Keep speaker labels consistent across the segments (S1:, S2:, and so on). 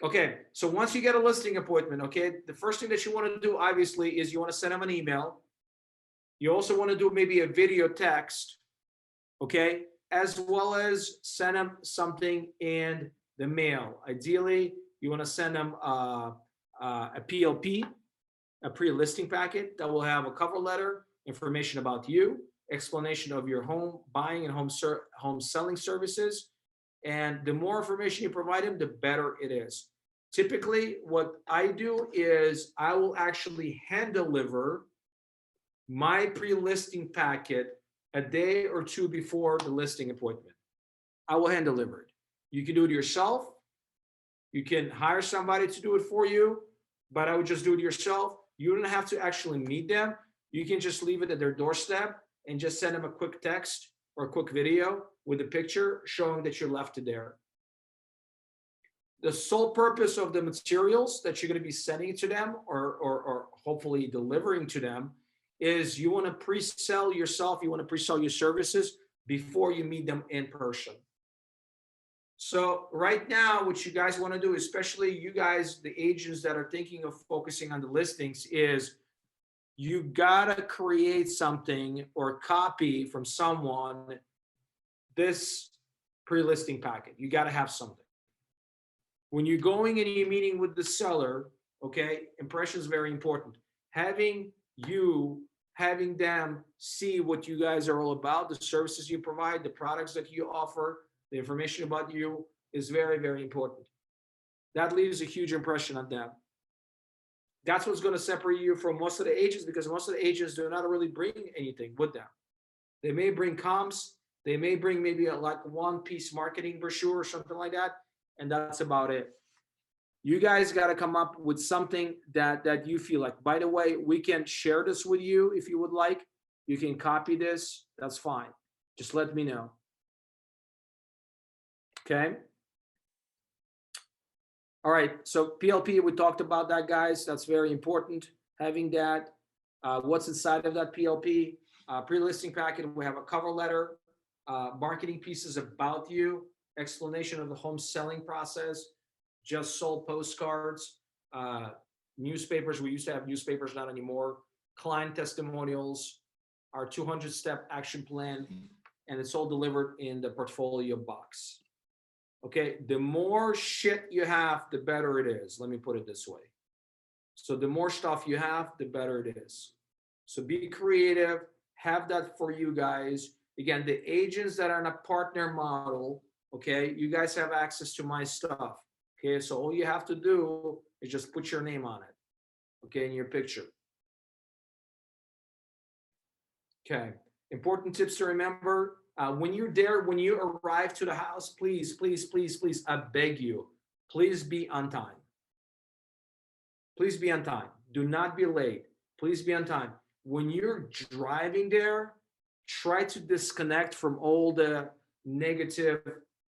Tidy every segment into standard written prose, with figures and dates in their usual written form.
S1: Okay, so once you get a listing appointment, okay, the first thing that you want to do obviously is you want to send them an email. You also want to do maybe a video text, okay, as well as send them something in the mail. Ideally, you want to send them a PLP, a pre-listing packet that will have a cover letter, information about you, explanation of your home buying and home selling services. And the more information you provide them, the better it is. Typically, what I do is I will actually hand deliver my pre-listing packet a day or two before the listing appointment. I will hand deliver it. You can do it yourself. You can hire somebody to do it for you, but I would just do it yourself. You don't have to actually meet them. You can just leave it at their doorstep and just send them a quick text or a quick video with a picture showing that you left it there. The sole purpose of the materials that you're going to be sending to them or hopefully delivering to them is you want to pre-sell yourself, you want to pre-sell your services before you meet them in person. So right now, what you guys want to do, especially you guys, the agents that are thinking of focusing on the listings, is you gotta create something or copy from someone this pre-listing packet. You gotta have something. When you're going and you're meeting with the seller, okay, impression is very important. Having them see what you guys are all about, the services you provide, the products that you offer, the information about you is very, very important. That leaves a huge impression on them. That's what's going to separate you from most of the agents, because most of the agents do not really bring anything with them. They may bring comps, they may bring maybe like one-piece marketing brochure or something like that, and that's about it. You guys got to come up with something that you feel like. By the way, we can share this with you if you would like. You can copy this. That's fine. Just let me know. Okay. All right. So PLP, we talked about that, guys. That's very important. Having that. What's inside of that PLP? Pre-listing packet. We have a cover letter, marketing pieces about you, explanation of the home selling process, just sold postcards, newspapers. We used to have newspapers, not anymore. Client testimonials, our 200-step action plan, and it's all delivered in the portfolio box. Okay, the more shit you have, the better it is. Let me put it this way. So the more stuff you have, the better it is. So be creative, have that for you guys. Again, the agents that are in a partner model, okay, you guys have access to my stuff. Okay, so all you have to do is just put your name on it, okay, in your picture. Okay, important tips to remember. When you're there, when you arrive to the house, please, please, please, please, I beg you, please be on time. Please be on time. Do not be late. Please be on time. When you're driving there, try to disconnect from all the negative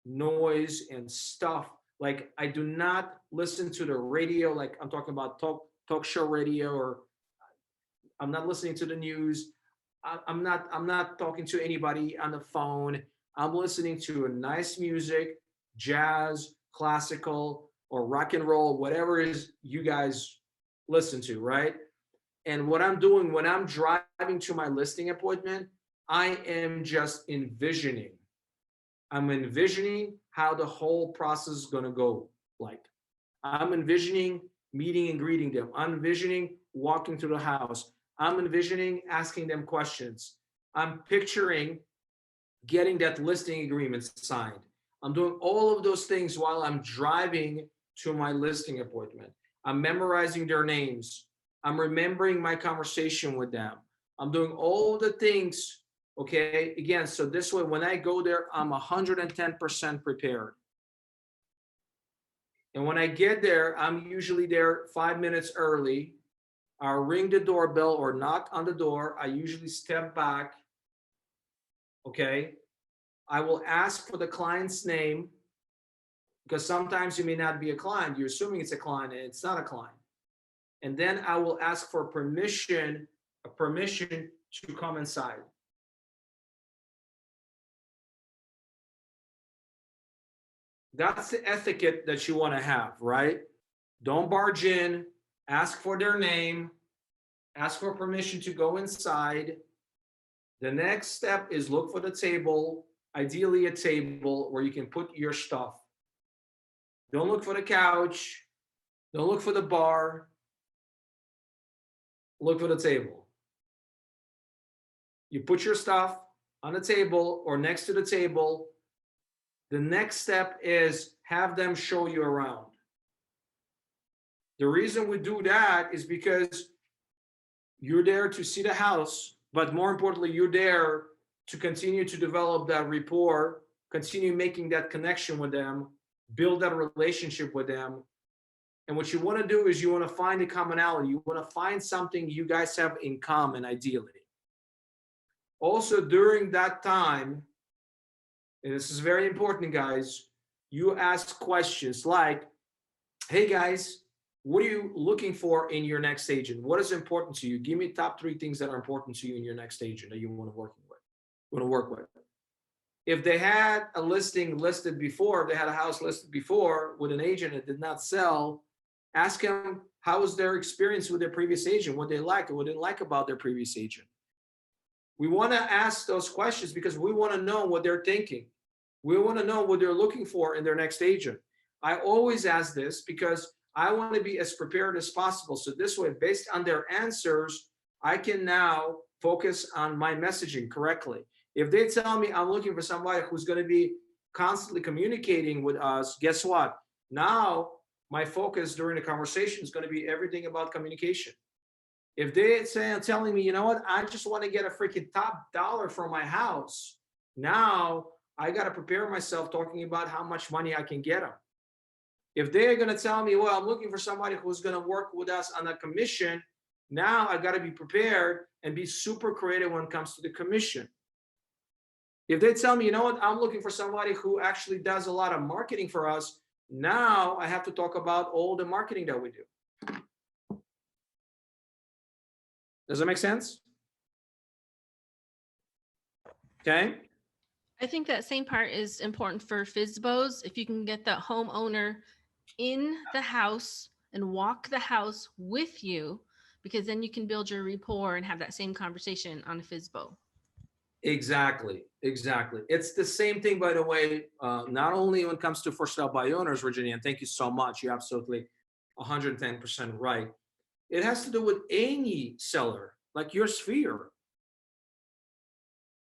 S1: noise and stuff. Like, I do not listen to the radio, like I'm talking about talk show radio, or I'm not listening to the news. I'm not talking to anybody on the phone. I'm listening to a nice music, jazz, classical, or rock and roll, whatever it is you guys listen to, right? And what I'm doing when I'm driving to my listing appointment, I am just envisioning. I'm envisioning how the whole process is going to go like. I'm envisioning meeting and greeting them. I'm envisioning walking through the house. I'm envisioning asking them questions. I'm picturing getting that listing agreement signed. I'm doing all of those things while I'm driving to my listing appointment. I'm memorizing their names. I'm remembering my conversation with them. I'm doing all the things, okay? Again, so this way, when I go there, I'm 110% prepared. And when I get there, I'm usually there 5 minutes early. I'll ring the doorbell or knock on the door. I usually step back, okay? I will ask for the client's name, because sometimes you may not be a client. You're assuming it's a client and it's not a client. And then I will ask for permission to come inside. That's the etiquette that you want to have, right? Don't barge in, ask for their name, ask for permission to go inside. The next step is look for the table, ideally a table where you can put your stuff. Don't look for the couch, don't look for the bar, look for the table. You put your stuff on the table or next to the table. The next step is have them show you around. The reason we do that is because you're there to see the house, but more importantly, you're there to continue to develop that rapport, continue making that connection with them, build that relationship with them. And what you want to do is you want to find a commonality. You want to find something you guys have in common, ideally. Also, during that time, and this is very important, guys, you ask questions like, hey guys, what are you looking for in your next agent? What is important to you? Give me top 3 things that are important to you in your next agent that you want to work with. If they had a listing listed before, if they had a house listed before with an agent that did not sell, ask them how was their experience with their previous agent, what they liked or what they didn't like about their previous agent. We want to ask those questions because we want to know what they're thinking. We want to know what they're looking for in their next agent. I always ask this because I want to be as prepared as possible. So this way, based on their answers, I can now focus on my messaging correctly. If they tell me I'm looking for somebody who's going to be constantly communicating with us, guess what? Now my focus during the conversation is going to be everything about communication. If they say, telling me, you know what, I just want to get a freaking top dollar for my house. Now I got to prepare myself talking about how much money I can get them. If they're going to tell me, well, I'm looking for somebody who's going to work with us on a commission, now I got to be prepared and be super creative when it comes to the commission. If they tell me, you know what, I'm looking for somebody who actually does a lot of marketing for us, now I have to talk about all the marketing that we do. Does that make sense? Okay.
S2: I think that same part is important for FSBOs. If you can get the homeowner in the house and walk the house with you, because then you can build your rapport and have that same conversation on a FSBO.
S1: Exactly. It's the same thing, by the way, not only when it comes to for sale by owners, Virginia, and thank you so much. You're absolutely 110% right. It has to do with any seller, like your sphere.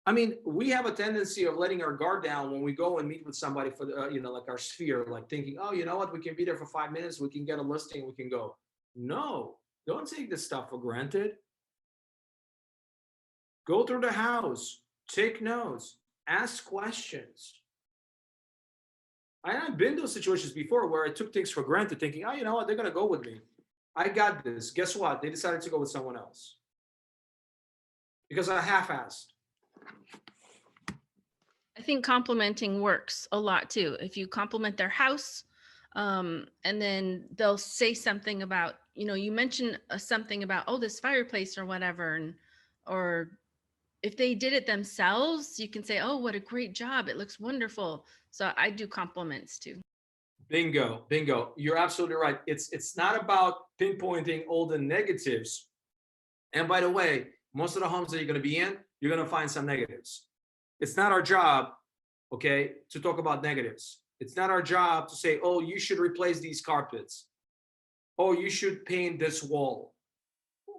S1: I mean, we have a tendency of letting our guard down when we go and meet with somebody for the, like our sphere, like thinking, oh, you know what, we can be there for 5 minutes, we can get a listing, we can go. No, don't take this stuff for granted. Go through the house, take notes, ask questions. I've been in those situations before where I took things for granted, thinking, oh, you know what, they're going to go with me. I got this. Guess what? They decided to go with someone else because I half-assed.
S2: I think complimenting works a lot too. If you compliment their house, and then they'll say something about, you mention something about, oh, this fireplace or whatever, and or if they did it themselves, you can say, oh, what a great job, it looks wonderful. So I do compliments too.
S1: Bingo. You're absolutely right. It's not about pinpointing all the negatives. And by the way, most of the homes that you're going to be in, you're going to find some negatives. It's not our job, okay, to talk about negatives. It's not our job to say, oh, you should replace these carpets. Oh, you should paint this wall.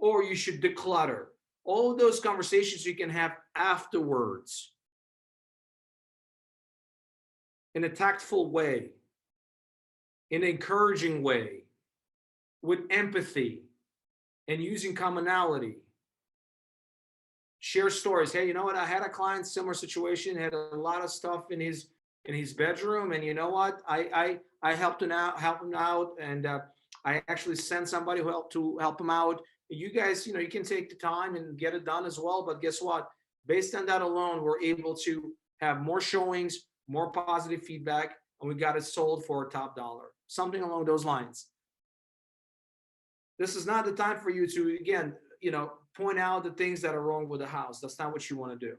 S1: Or you should declutter. All of those conversations you can have afterwards in a tactful way, in an encouraging way, with empathy and using commonality. Share stories. Hey, you know what? I had a client, similar situation, had a lot of stuff in his bedroom, and you know what? I helped him out, and I actually sent somebody who helped to help him out. You guys, you can take the time and get it done as well. But guess what? Based on that alone, we're able to have more showings, more positive feedback, and we got it sold for a top dollar. Something along those lines. This is not the time for you to, again, point out the things that are wrong with the house. That's not what you want to do.